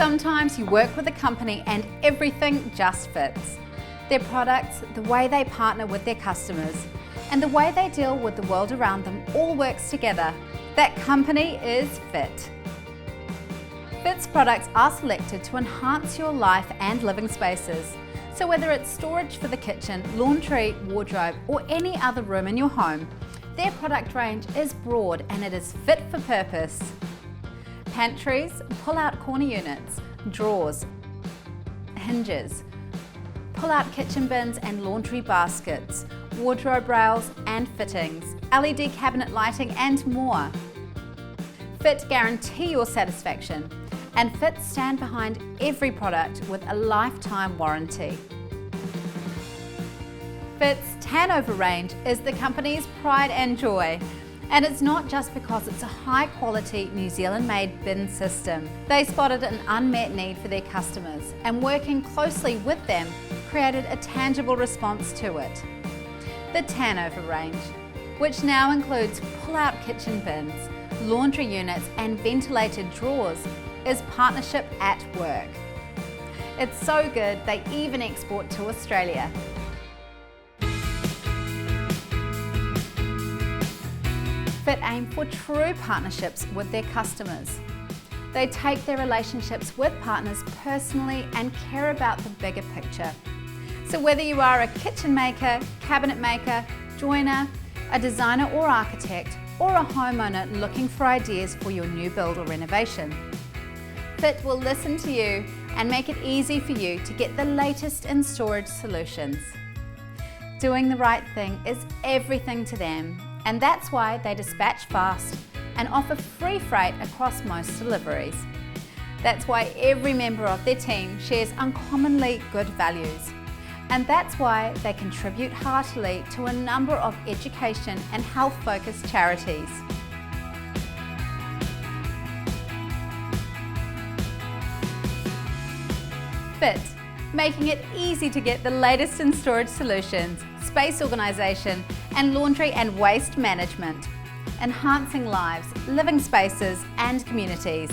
Sometimes you work with a company and everything just fits. Their products, the way they partner with their customers, and the way they deal with the world around them all works together. That company is Fit. Fit's products are selected to enhance your life and living spaces. So whether it's storage for the kitchen, laundry, wardrobe, or any other room in your home, their product range is broad and it is fit for purpose. Pantries, pull-out corner units, drawers, hinges, pull-out kitchen bins and laundry baskets, wardrobe rails and fittings, LED cabinet lighting and more. Fit guarantee your satisfaction, and Fit stand behind every product with a lifetime warranty. Fit's Tanover range is the company's pride and joy. And it's not just because it's a high-quality New Zealand-made bin system. They spotted an unmet need for their customers and working closely with them created a tangible response to it. The Tanover range, which now includes pull-out kitchen bins, laundry units and ventilated drawers, is partnership at work. It's so good they even export to Australia. Fit aim for true partnerships with their customers. They take their relationships with partners personally and care about the bigger picture. So whether you are a kitchen maker, cabinet maker, joiner, a designer or architect, or a homeowner looking for ideas for your new build or renovation, Fit will listen to you and make it easy for you to get the latest in storage solutions. Doing the right thing is everything to them, and that's why they dispatch fast and offer free freight across most deliveries. That's why every member of their team shares uncommonly good values. And that's why they contribute heartily to a number of education and health-focused charities. Fit, making it easy to get the latest in storage solutions, space organisation, and laundry and waste management, enhancing lives, living spaces and communities.